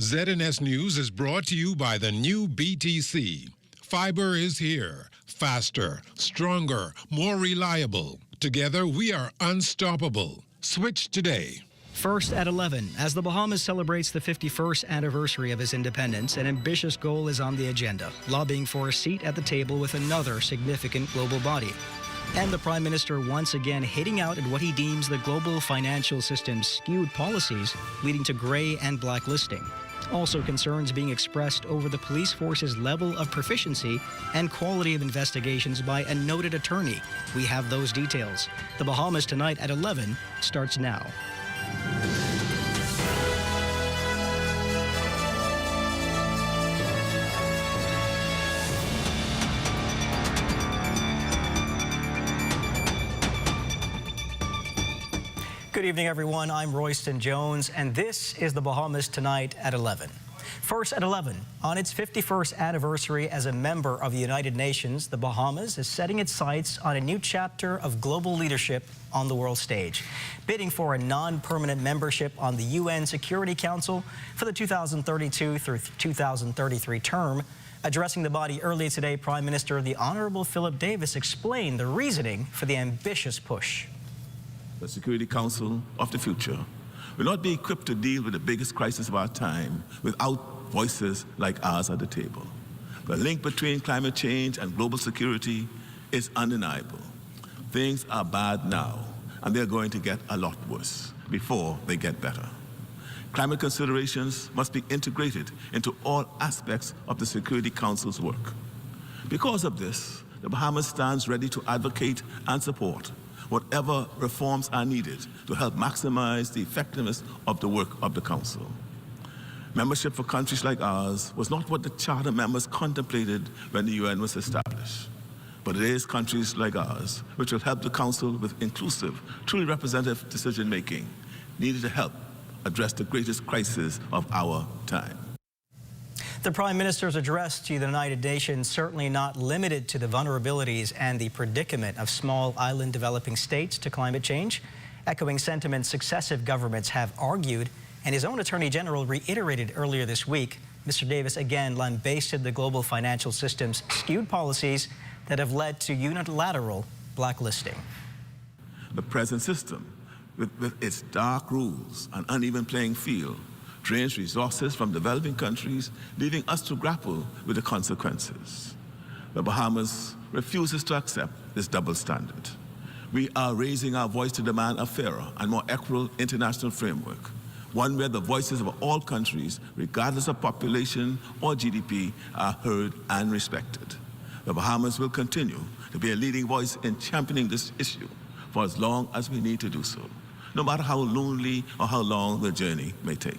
ZNS News is brought to you by the new BTC. Fiber is here. Faster, stronger, more reliable. Together, we are unstoppable. Switch today. First at 11, as the Bahamas celebrates the 51st anniversary of its independence, an ambitious goal is on the agenda, lobbying for a seat at the table with another significant global body. And the Prime Minister once again hitting out at what he deems the global financial system's skewed policies, leading to gray and blacklisting. Also concerns being expressed over the police force's level of proficiency and quality of investigations by a noted attorney. We have those details. The Bahamas Tonight at 11 starts now. Good evening, everyone. I'm Royston Jones, and this is the Bahamas Tonight at 11. First at 11, on its 51st anniversary as a member of the United Nations, the Bahamas is setting its sights on a new chapter of global leadership on the world stage, bidding for a non-permanent membership on the UN Security Council for the 2032 through 2033 term. Addressing the body earlier today, Prime Minister the Honorable Philip Davis explained the reasoning for the ambitious push. The Security Council of the future will not be equipped to deal with the biggest crisis of our time without voices like ours at the table. The link between climate change and global security is undeniable. Things are bad now, and they're going to get a lot worse before they get better. Climate considerations must be integrated into all aspects of the Security Council's work. Because of this, the Bahamas stands ready to advocate and support whatever reforms are needed to help maximize the effectiveness of the work of the Council. Membership for countries like ours was not what the Charter members contemplated when the UN was established, but it is countries like ours which will help the Council with inclusive, truly representative decision-making needed to help address the greatest crisis of our time. The Prime Minister's address to the United Nations certainly not limited to the vulnerabilities and the predicament of small island developing states to climate change, echoing sentiments successive governments have argued, and his own Attorney General reiterated earlier this week. Mr. Davis again lambasted the global financial system's skewed policies that have led to unilateral blacklisting. The present system, with its dark rules and uneven playing field, drains resources from developing countries, leaving us to grapple with the consequences. The Bahamas refuses to accept this double standard. We are raising our voice to demand a fairer and more equitable international framework, one where the voices of all countries, regardless of population or GDP, are heard and respected. The Bahamas will continue to be a leading voice in championing this issue for as long as we need to do so, no matter how lonely or how long the journey may take.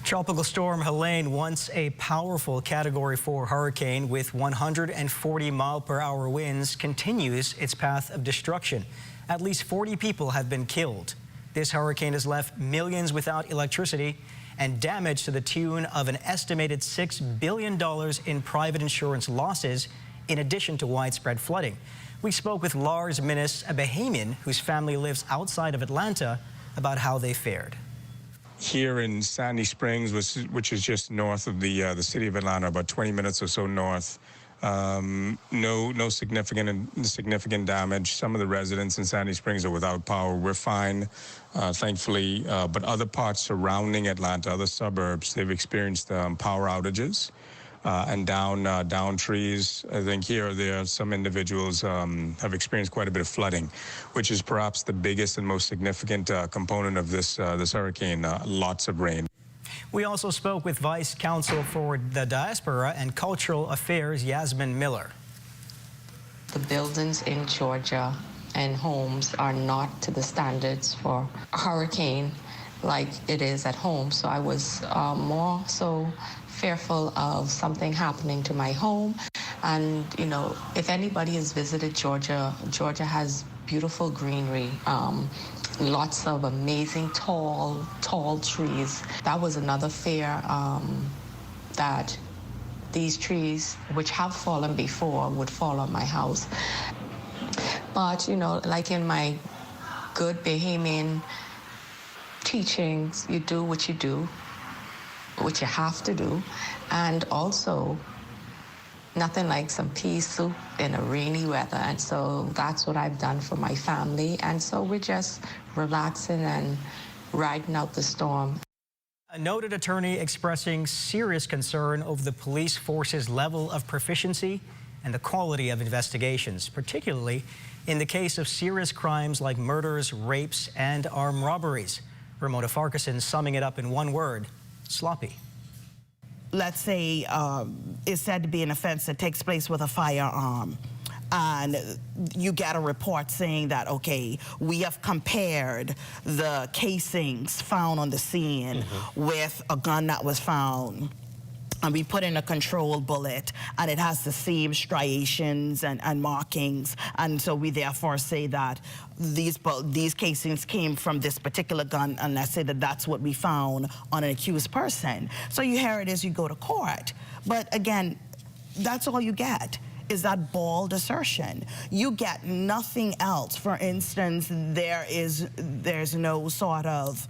Tropical storm Helene, once a powerful Category 4 hurricane with 140-mile-per-hour winds, continues its path of destruction. At least 40 people have been killed. This hurricane has left millions without electricity and damage to the tune of an estimated $6 billion in private insurance losses, in addition to widespread flooding. We spoke with Lars Minnis, a Bahamian whose family lives outside of Atlanta, about how they fared. Here in Sandy Springs, which is just north of the city of Atlanta, about 20 minutes or so north, no significant damage. Some of the residents in Sandy Springs are without power. We're fine, thankfully, but other parts surrounding Atlanta, other suburbs, they've experienced power outages and down trees. I think here or there, some individuals have experienced quite a bit of flooding, which is perhaps the biggest and most significant component of this hurricane, lots of rain. We also spoke with Vice Counsel for the Diaspora and Cultural Affairs, Yasmin Miller. The buildings in Georgia and homes are not to the standards for a hurricane like it is at home. So I was more so fearful of something happening to my home. And, you know, if anybody has visited Georgia, Georgia has beautiful greenery, lots of amazing tall trees. That was another fear, that these trees, which have fallen before, would fall on my house. But, you know, like in my good Bahamian teachings, you do what you do. which you have to do, and also nothing like some pea soup in a rainy weather. And so that's what I've done for my family. And so we're just relaxing and riding out the storm. A noted attorney expressing serious concern over the police force's level of proficiency and the quality of investigations, particularly in the case of serious crimes like murders, rapes, and armed robberies. Ramona Farquharson summing it up in one word: sloppy. Let's say is said to be an offense that takes place with a firearm, and you get a report saying that, okay, we have compared the casings found on the scene with a gun that was found, and we put in a controlled bullet, and it has the same striations and markings, and so we therefore say that these casings came from this particular gun, and let's say that that's what we found on an accused person. So you hear it as you go to court. But again, that's all you get, is that bald assertion. You get nothing else. For instance, there's no sort of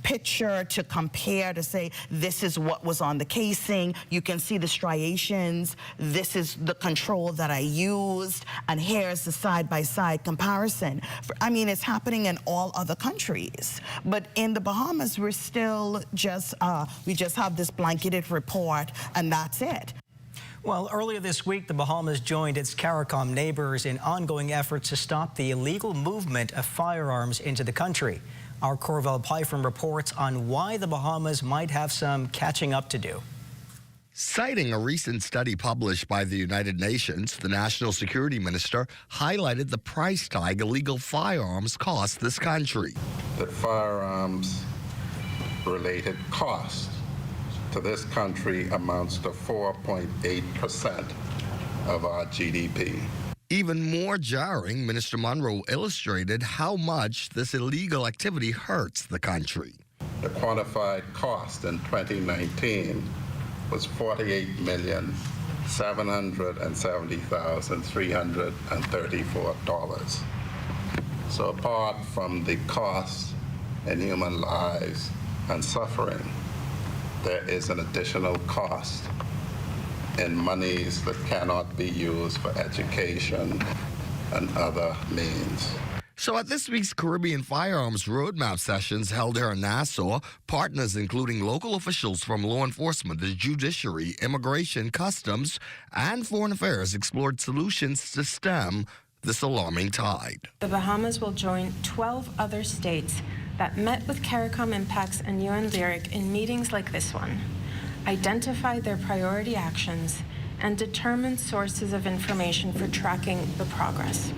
picture to compare to say this is what was on the casing. You can see the striations. This is the control that I used, and here's the side-by-side comparison. I mean, it's happening in all other countries, but in the Bahamas, we're still just we just have this blanketed report, and that's it. Well, earlier this week, the Bahamas joined its CARICOM neighbors in ongoing efforts to stop the illegal movement of firearms into the country. Our Corval Pyfrom reports on why the Bahamas might have some catching up to do. Citing a recent study published by the United Nations, the National Security Minister highlighted the price tag illegal firearms cost this country. The firearms-related cost to this country amounts to 4.8% of our GDP. Even more jarring, Minister Monroe illustrated how much this illegal activity hurts the country. The quantified cost in 2019 was $48,770,334. So apart from the cost in human lives and suffering, there is an additional cost in monies that cannot be used for education and other means. So at this week's Caribbean Firearms Roadmap sessions held here in Nassau, partners including local officials from law enforcement, the judiciary, immigration, customs, and foreign affairs explored solutions to stem this alarming tide. The Bahamas will join 12 other states that met with CARICOM Impacts and UN Lyric in meetings like this one, identify their priority actions, and determine sources of information for tracking the progress.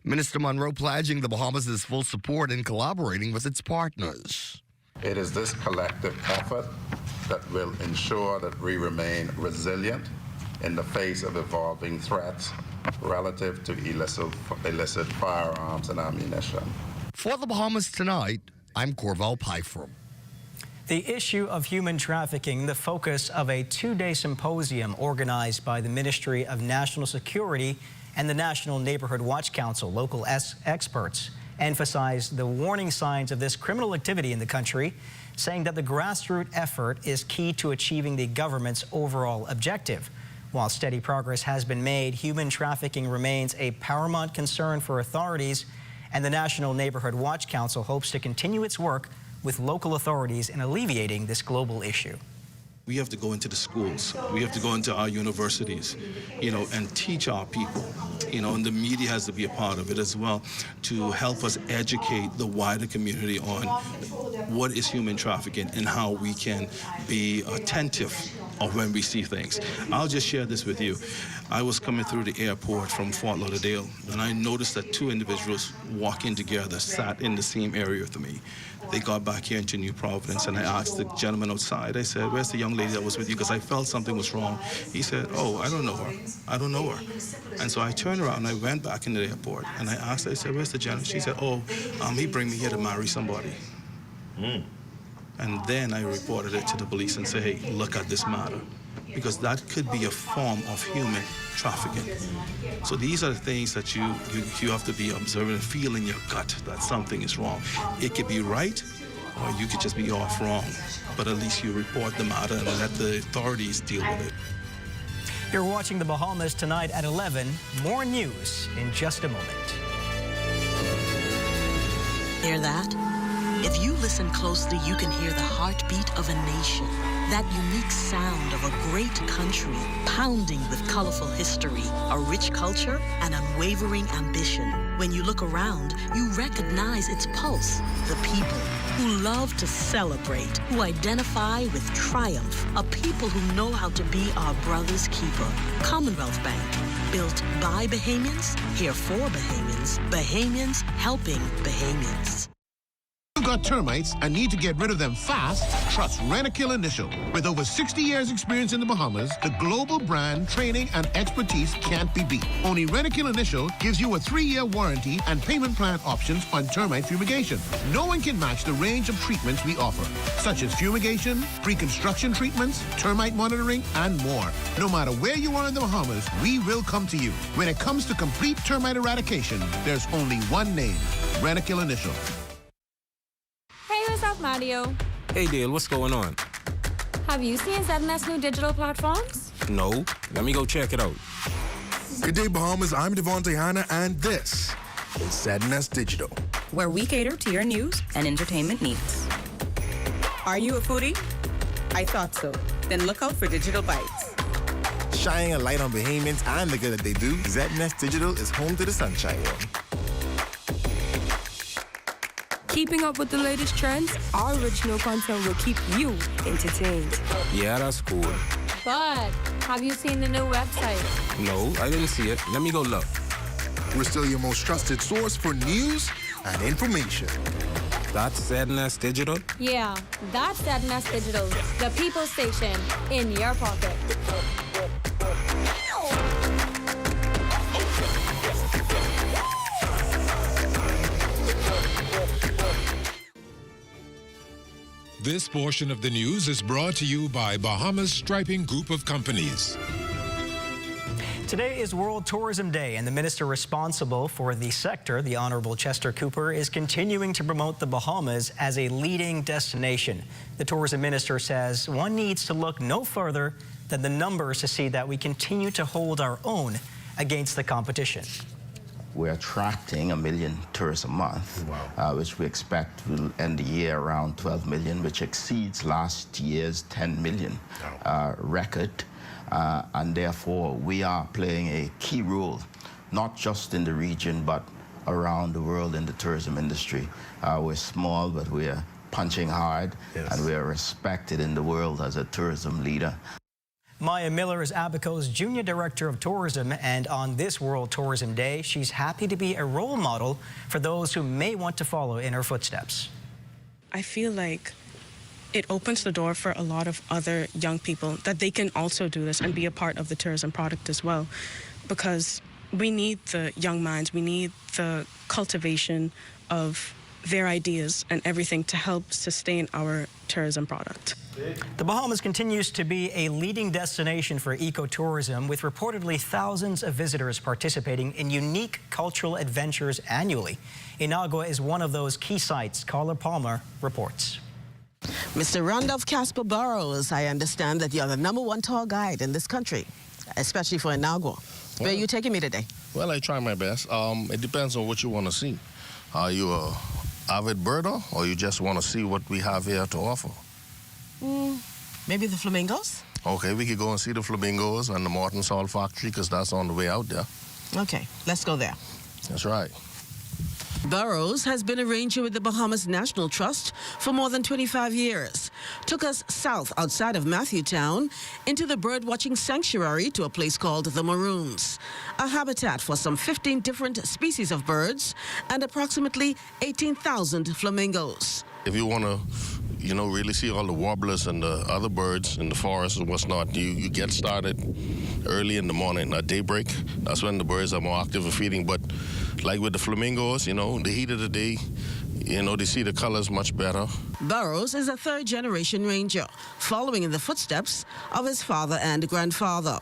Minister Monroe pledging the Bahamas' full support in collaborating with its partners. It is this collective effort that will ensure that we remain resilient in the face of evolving threats relative to illicit firearms and ammunition. For the Bahamas Tonight, I'm Corval Pyfrom. The issue of human trafficking, the focus of a two-day symposium organized by the Ministry of National Security and the National Neighborhood Watch Council. Local experts emphasized the warning signs of this criminal activity in the country, saying that the grassroots effort is key to achieving the government's overall objective. While steady progress has been made, human trafficking remains a paramount concern for authorities, and the National Neighborhood Watch Council hopes to continue its work with local authorities in alleviating this global issue. We have to go into the schools. We have to go into our universities, and teach our people, and the media has to be a part of it as well to help us educate the wider community on what is human trafficking and how we can be attentive of when we see things. I'll just share this with you. I was coming through the airport from Fort Lauderdale, and I noticed that two individuals walking together sat in the same area with me. They got back here into New Providence, and I asked the gentleman outside, I said, "Where's the young lady that was with you?" Because I felt something was wrong. He said, "Oh, I don't know her. I don't know her." And so I turned around and I went back into the airport, and I asked her, I said, "Where's the gentleman?" She said, "Oh, he bring me here to marry somebody." And then I reported it to the police and said, "Hey, look at this matter." Because that could be a form of human trafficking. So these are the things that you have to be observing and feel in your gut that something is wrong. It could be right, or you could just be off wrong. But at least you report the matter and let the authorities deal with it. You're watching the Bahamas tonight at 11. More news in just a moment. Hear that? If you listen closely, you can hear the heartbeat of a nation. That unique sound of a great country pounding with colorful history, a rich culture, and unwavering ambition. When you look around, you recognize its pulse. The people who love to celebrate, who identify with triumph, a people who know how to be our brother's keeper. Commonwealth Bank, built by Bahamians, here for Bahamians, Bahamians helping Bahamians. You've got termites and need to get rid of them fast? Trust Rentokil Initial. With over 60 years experience in the Bahamas, the global brand, training, and expertise can't be beat. Only Rentokil Initial gives you a 3-year warranty and payment plan options on termite fumigation. No one can match the range of treatments we offer, such as fumigation, pre-construction treatments, termite monitoring, and more. No matter where you are in the Bahamas, we will come to you. When it comes to complete termite eradication, there's only one name, Rentokil Initial. Hey, what's up, Mario? Hey, Dale, what's going on? Have you seen ZNS new digital platforms? No. Let me go check it out. Good day, Bahamas. I'm Devontae Hanna, and this is ZNS Digital, where we cater to your news and entertainment needs. Are you a foodie? I thought so. Then look out for Digital Bites. Shining a light on Bahamians and the good that they do, ZNS Digital is home to the sunshine one. Keeping up with the latest trends, our original content will keep you entertained. Yeah, that's cool. But have you seen the new website? No, I didn't see it. Let me go look. We're still your most trusted source for news and information. That's ZNS Digital? Yeah, that's ZNS Digital, the people station in your pocket. This portion of the news is brought to you by Bahamas Striping Group of Companies. Today is World Tourism Day, and the minister responsible for the sector, the Honorable Chester Cooper, is continuing to promote the Bahamas as a leading destination. The tourism minister says one needs to look no further than the numbers to see that we continue to hold our own against the competition. We're attracting 1 million tourists a month, which we expect will end the year around 12 million, which exceeds last year's 10 million record. And therefore, we are playing a key role, not just in the region, but around the world in the tourism industry. We're small, but we're punching hard, and we're respected in the world as a tourism leader. Maya Miller is Abaco's Junior Director of Tourism, and on this World Tourism Day, she's happy to be a role model for those who may want to follow in her footsteps. I feel like it opens the door for a lot of other young people that they can also do this and be a part of the tourism product as well, because we need the young minds, we need the cultivation of their ideas and everything to help sustain our tourism product. The Bahamas continues to be a leading destination for ecotourism, with reportedly thousands of visitors participating in unique cultural adventures annually. Inagua is one of those key sites. Carla Palmer reports. Mr. Randolph Casper Burrows, I understand that you're the #1 tour guide in this country, especially for Inagua. Where are you taking me today? Well, I try my best. It depends on what you want to see. Are you a avid birder, or you just want to see what we have here to offer? Maybe the flamingos? Okay, we could go and see the flamingos and the Martin Salt Factory, because that's on the way out there. Okay, let's go there. That's right. Burrows has been a ranger with the Bahamas National Trust for more than 25 years. Took us south outside of Matthewtown into the bird-watching sanctuary to a place called the Maroons, a habitat for some 15 different species of birds and approximately 18,000 flamingos. If you want to, really see all the warblers and the other birds in the forest and what's not, you get started early in the morning at daybreak. That's when the birds are more active and feeding. But like with the flamingos, the heat of the day, they see the colors much better. Burrows is a third-generation ranger, following in the footsteps of his father and grandfather.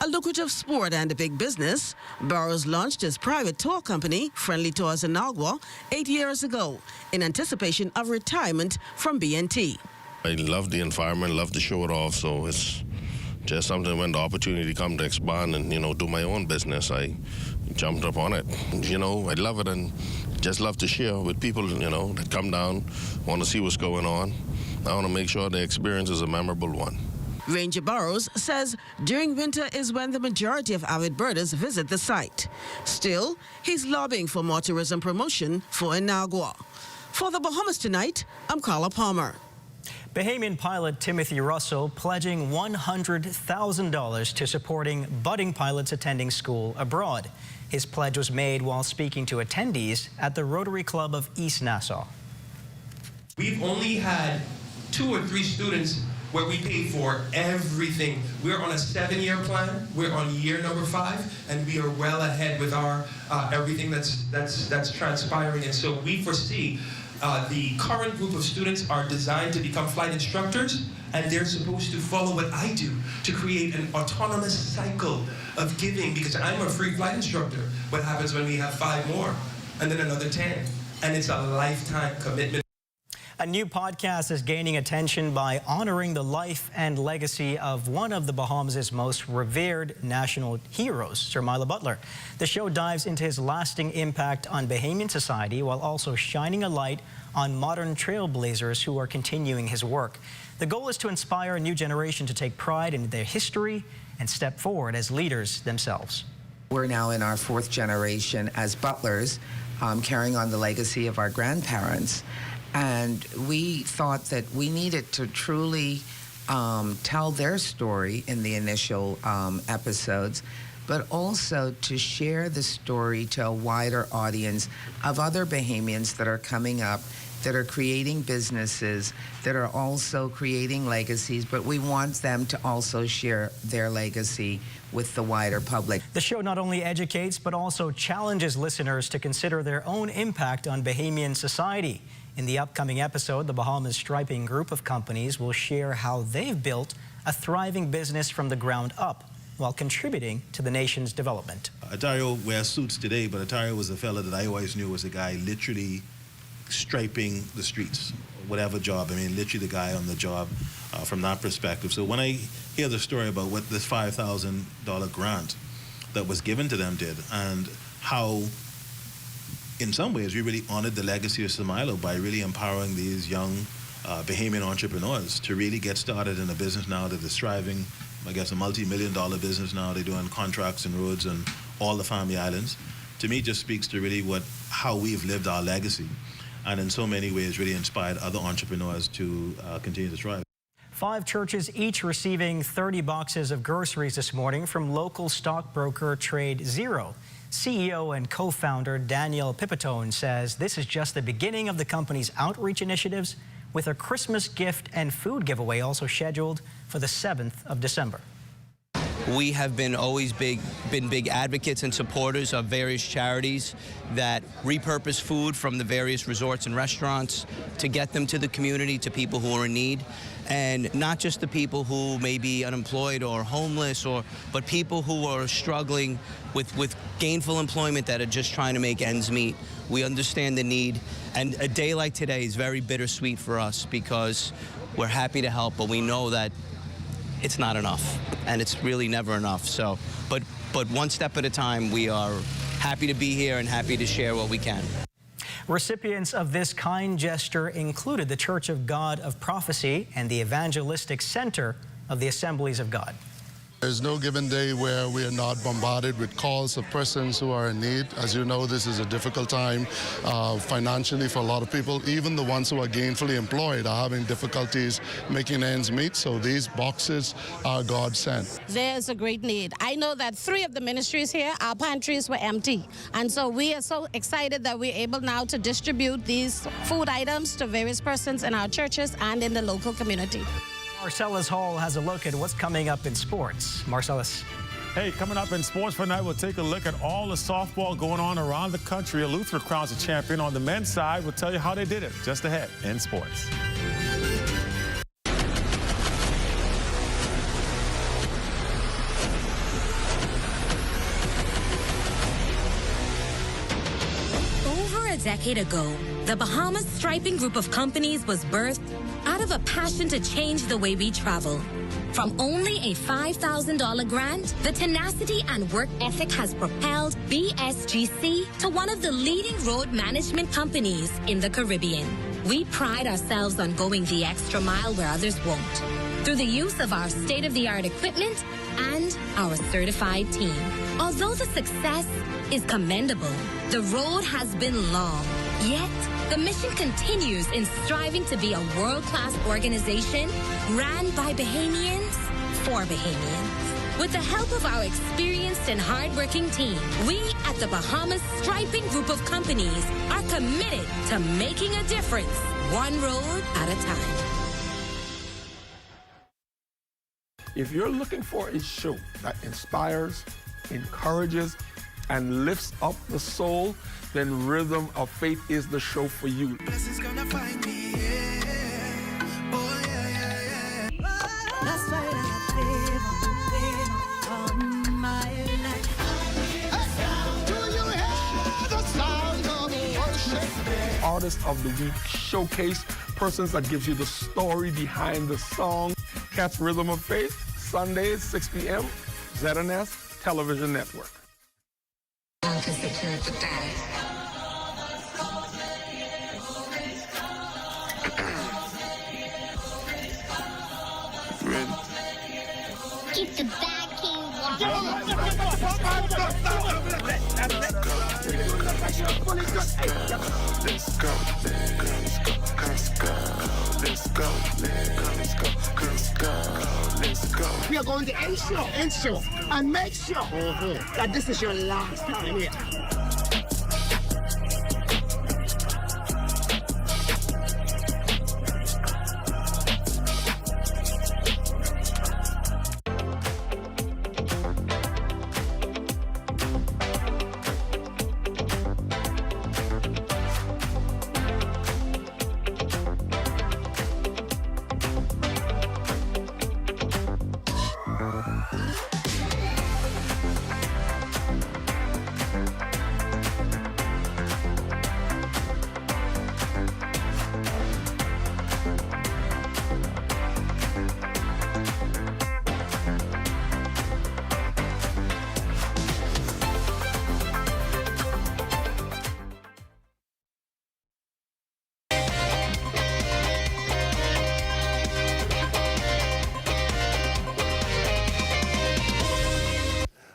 A lucrative sport and a big business, Burroughs launched his private tour company, Friendly Tours in Nagua, 8 years ago in anticipation of retirement from BNT. I love the environment, love to show it off, so it's just something when the opportunity come to expand and, do my own business, I jumped up on it. I love it and just love to share with people, that come down, want to see what's going on. I want to make sure the experience is a memorable one. Ranger Burroughs says during winter is when the majority of avid birders visit the site. Still, he's lobbying for more tourism promotion for Inagua. For the Bahamas Tonight, I'm Carla Palmer. Bahamian pilot Timothy Russell pledging $100,000 to supporting budding pilots attending school abroad. His pledge was made while speaking to attendees at the Rotary Club of East Nassau. We've only had 2 or 3 students where we pay for everything. We're on a 7-year plan. We're on year number 5, and we are well ahead with our everything that's transpiring. And so we foresee the current group of students are designed to become flight instructors, and they're supposed to follow what I do to create an autonomous cycle of giving, because I'm a free flight instructor. What happens when we have 5 more, and then another 10? And it's a lifetime commitment. A new podcast is gaining attention by honoring the life and legacy of one of the Bahamas' most revered national heroes, Sir Milo Butler. The show dives into his lasting impact on Bahamian society while also shining a light on modern trailblazers who are continuing his work. The goal is to inspire a new generation to take pride in their history and step forward as leaders themselves. We're now in our 4th generation as butlers, carrying on the legacy of our grandparents. And we thought that we needed to truly tell their story in the initial episodes, but also to share the story to a wider audience of other Bahamians that are coming up, that are creating businesses, that are also creating legacies, but we want them to also share their legacy with the wider public. The show not only educates, but also challenges listeners to consider their own impact on Bahamian society. In the upcoming episode, the Bahamas Striping group of companies will share how they've built a thriving business from the ground up while contributing to the nation's development. Atario wears suits today, but Atario was a fella that I always knew was a guy literally striping the streets, whatever job. I mean, literally the guy on the job from that perspective. So when I hear the story about what this $5,000 grant that was given to them did, and how in some ways we really honored the legacy of Sir Milo by really empowering these young Bahamian entrepreneurs to really get started in a business now that is thriving. I guess a multi-million-dollar business now. They're doing contracts and roads and all the family islands. To me, it just speaks to really how we've lived our legacy, and in so many ways really inspired other entrepreneurs to continue to thrive. 5 churches each receiving 30 boxes of groceries this morning from local stockbroker Trade Zero. CEO and co-founder Daniel Pipitone says this is just the beginning of the company's outreach initiatives, with a Christmas gift and food giveaway also scheduled for the 7th of December. We have been big advocates and supporters of various charities that repurpose food from the various resorts and restaurants to get them to the community, to people who are in need. And not just the people who may be unemployed or homeless, but people who are struggling with gainful employment that are just trying to make ends meet. We understand the need, and a day like today is very bittersweet for us because we're happy to help, but we know that it's not enough, and it's really never enough. So, but one step at a time, we are happy to be here and happy to share what we can. Recipients of this kind gesture included the Church of God of Prophecy and the Evangelistic Center of the Assemblies of God. There's no given day where we are not bombarded with calls of persons who are in need. As you know, this is a difficult time financially for a lot of people. Even the ones who are gainfully employed are having difficulties making ends meet, so these boxes are God sent. There's a great need. I know that 3 of the ministries here, our pantries were empty. And so we are so excited that we're able now to distribute these food items to various persons in our churches and in the local community. Marcellus Hall has a look at what's coming up in sports. Marcellus. Hey, coming up in sports for tonight, we'll take a look at all the softball going on around the country. Eleuthera crowns a champion on the men's side. We'll tell you how they did it just ahead in sports. decade ago, the Bahamas Striping Group of companies was birthed out of a passion to change the way we travel. From only a $5,000 grant, the tenacity and work ethic has propelled BSGC to one of the leading road management companies in the Caribbean. We pride ourselves on going the extra mile where others won't, through the use of our state-of-the-art equipment and our certified team. Although the success is commendable, the road has been long. Yet, the mission continues in striving to be a world-class organization ran by Bahamians for Bahamians. With the help of our experienced and hardworking team, we at the Bahamas Striping Group of companies are committed to making a difference, one road at a time. If you're looking for a show that inspires, encourages, and lifts up the soul, then Rhythm of Faith is the show for you. Gonna find me, yeah. Oh, yeah, yeah, yeah. That's why I favor on my life. Do you hear the sound of worship? Artist of the Week showcase, persons that gives you the story behind the song. Catch Rhythm of Faith, Sundays, 6 p.m., ZNS Television Network. Keep the bad king walking. Let's go. We are going to ensure and make sure that this is your last time here.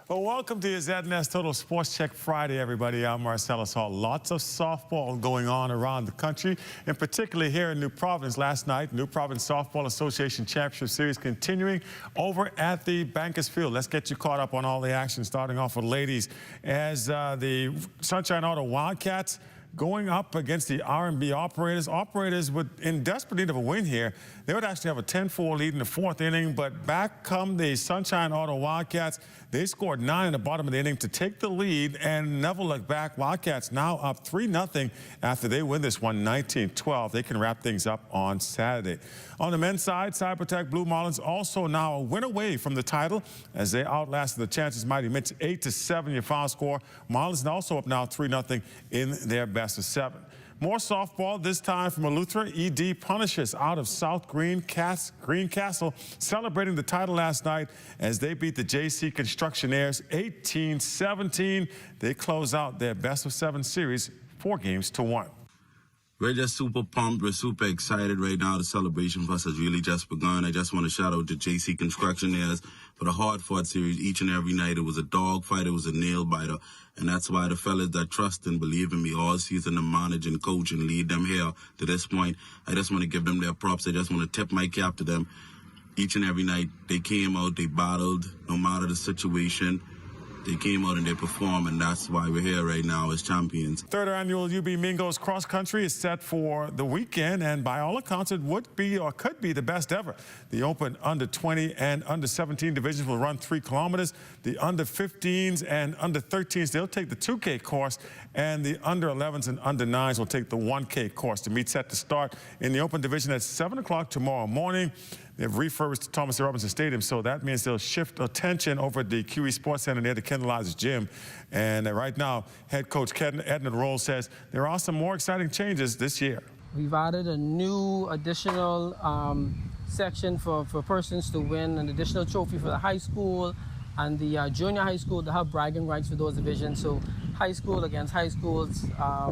Well, welcome to your ZNS Total Sports Check Friday, everybody. I'm Marcellus Hall. Lots of softball going on around the country, and particularly here in New Providence last night. New Providence Softball Association Championship Series continuing over at the Bankers Field. Let's get you caught up on all the action, starting off with ladies, as the Sunshine Auto Wildcats going up against the R&B Operators. Operators in desperate need of a win here. They would actually have a 10-4 lead in the fourth inning, but back come the Sunshine Auto Wildcats. They scored 9 in the bottom of the inning to take the lead and never look back. Wildcats now up 3-0 after they win this one 19-12. They can wrap things up on Saturday. On the men's side, Cybertech Blue Marlins also now a win away from the title as they outlasted the Chances Mighty Mitch 8-7 your final score. Marlins also up now 3-0 in their best of 7. More softball, this time from Eleuthera. ED Punishes out of South Greencastle, celebrating the title last night as they beat the JC Constructionaires 18-17. They close out their best of 7 series 4-1. We're just super pumped. We're super excited right now. The celebration for us has really just begun. I just want to shout out to JC Constructionaires for the hard-fought series each and every night. It was a dogfight. It was a nail-biter. And that's why the fellas that trust and believe in me all season to manage and coach and lead them here to this point, I just want to give them their props. I just want to tip my cap to them. Each and every night, they came out, they battled, no matter the situation. They came out and they performed, and that's why we're here right now as champions. Third annual UB Mingos Cross Country is set for the weekend, and by all accounts, it would be or could be the best ever. The open under 20 and under 17 divisions will run 3 kilometers. The under 15s and under 13s, they'll take the 2K course, and the under 11s and under 9s will take the 1K course. The meet set to start in the open division at 7 o'clock tomorrow morning. They've refurbished Thomas A. Robinson Stadium, so that means they'll shift attention over at the QE Sports Center near the Kendall Lodge Gym. And right now, head coach Edna Roll says there are some more exciting changes this year. We've added a new additional section for persons to win an additional trophy for the high school and the junior high school to have bragging rights for those divisions. So high school against high schools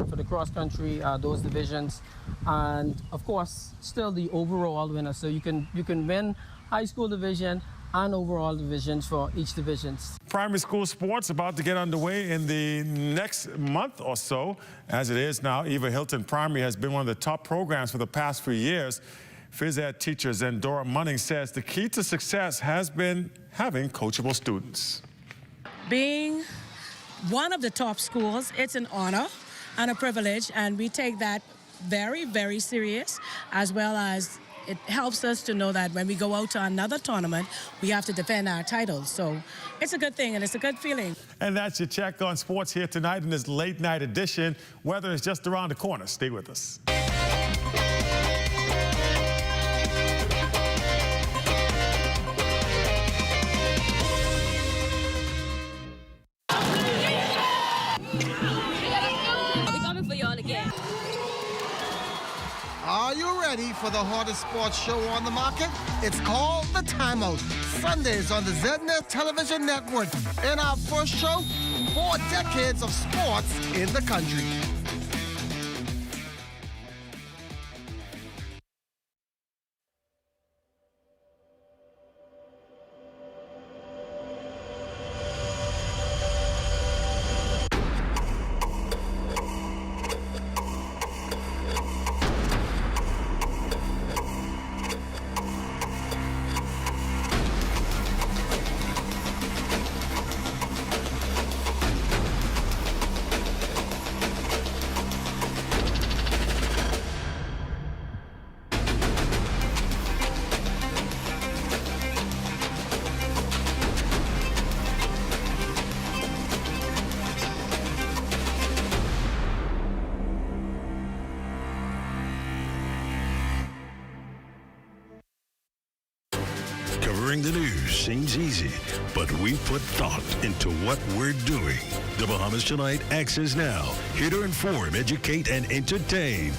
for the cross country, those divisions. And of course, still the overall winner. So you can win high school division and overall divisions for each divisions. Primary school sports about to get underway in the next month or so. As it is now, Eva Hilton Primary has been one of the top programs for the past few years. Phys ed teacher Zendora Munning says the key to success has been having coachable students. Being one of the top schools, it's an honor and a privilege, and we take that very, very serious, as well as it helps us to know that when we go out to another tournament, we have to defend our titles. So it's a good thing, and it's a good feeling. And that's your check on sports here tonight in this late night edition. Weather is just around the corner. Stay with us. Are you ready for the hardest sports show on the market? It's called The Timeout. Sundays on the ZNet Television Network. In our first show, 4 decades of sports in the country. Covering the news seems easy, but we put thought into what we're doing. The Bahamas Tonight Access Now, here to inform, educate, and entertain.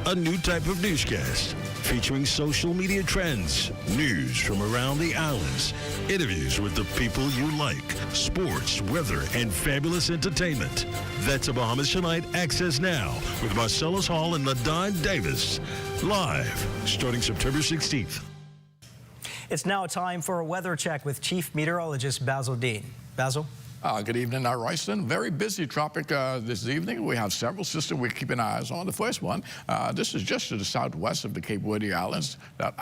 A new type of newscast featuring social media trends, news from around the islands, interviews with the people you like, sports, weather, and fabulous entertainment. That's a Bahamas Tonight Access Now with Marcellus Hall and LaDon Davis. Live, starting September 16th. It's now time for a weather check with Chief Meteorologist Basil Dean. Basil? Good evening, Royston. Very busy tropic this evening. We have several systems we're keeping eyes on. The first one, this is just to the southwest of the Cape Verde Islands that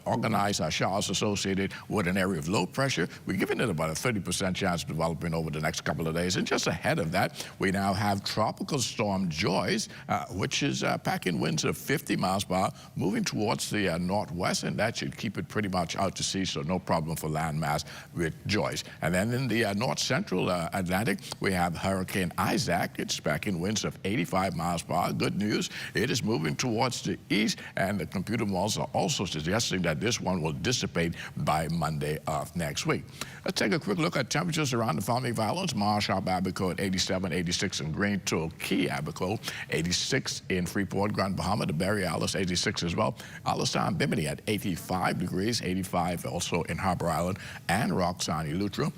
organize our showers associated with an area of low pressure. We're giving it about a 30% chance of developing over the next couple of days. And just ahead of that, we now have Tropical Storm Joyce, which is packing winds of 50 miles per hour, moving towards the northwest, and that should keep it pretty much out to sea, so no problem for landmass with Joyce. And then in the north central Atlantic, we have Hurricane Isaac. It's packing winds of 85 miles per hour. Good news, it is moving towards the east, and the computer models are also suggesting that this one will dissipate by Monday of next week. Let's take a quick look at temperatures around the following islands. Marshall, Abaco at 87, 86 in Green Key, Abaco, 86 in Freeport, Grand Bahama, the Berry Islands, 86 as well. Alice Bimini at 85 degrees, 85 also in Harbor Island and Roxanne, Eleuthera.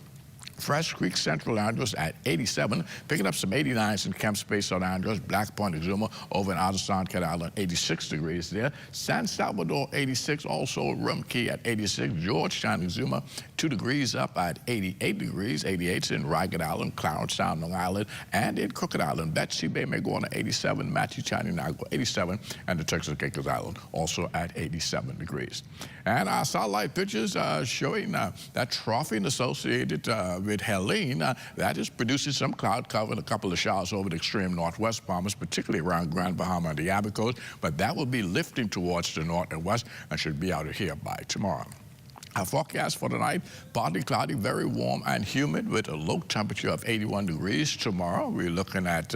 Fresh Creek, Central Andros at 87, picking up some 89s in Camp Space on Andros, Black Point, Exuma, over in Otterson, Cat Island, 86 degrees there. San Salvador, 86, also Rum Key at 86, Georgetown, Exuma, 2 degrees up at 88 degrees, 88's in Ragged Island, Clarence Sound, Long Island, and in Crooked Island. Betsy Bay may go on at 87, Matthew Chani, Nago, 87, and the Texas Caicos Island also at 87 degrees. And our satellite pictures showing that troughing associated with Helene, that is producing some cloud cover and a couple of showers over the extreme northwest Bahamas, particularly around Grand Bahama and the Abacos, but that will be lifting towards the north and west and should be out of here by tomorrow. Our forecast for tonight, partly cloudy, very warm and humid with a low temperature of 81 degrees. Tomorrow, we're looking at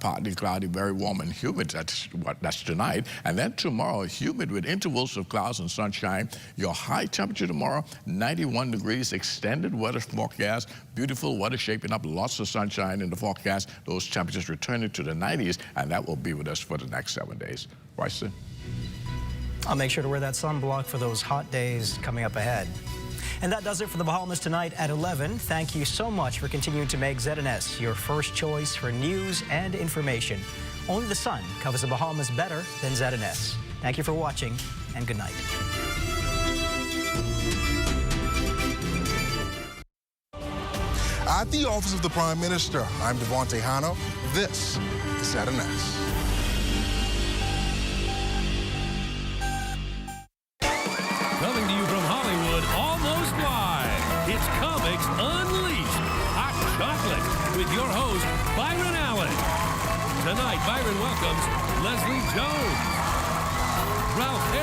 partly cloudy, very warm and humid. That's tonight. And then tomorrow, humid with intervals of clouds and sunshine. Your high temperature tomorrow, 91 degrees, extended weather forecast. Beautiful weather shaping up, lots of sunshine in the forecast. Those temperatures returning to the 90s, and that will be with us for the next 7 days. Royston? I'll make sure to wear that sunblock for those hot days coming up ahead. And that does it for the Bahamas tonight at 11. Thank you so much for continuing to make ZNS your first choice for news and information. Only the sun covers the Bahamas better than ZNS. Thank you for watching, and good night. At the Office of the Prime Minister, I'm Devontae Hanno. This is ZNS. Coming to you from Hollywood, almost live, it's Comics Unleashed, Hot Chocolate, with your host, Byron Allen. Tonight, Byron welcomes Leslie Jones, Ralph Harris.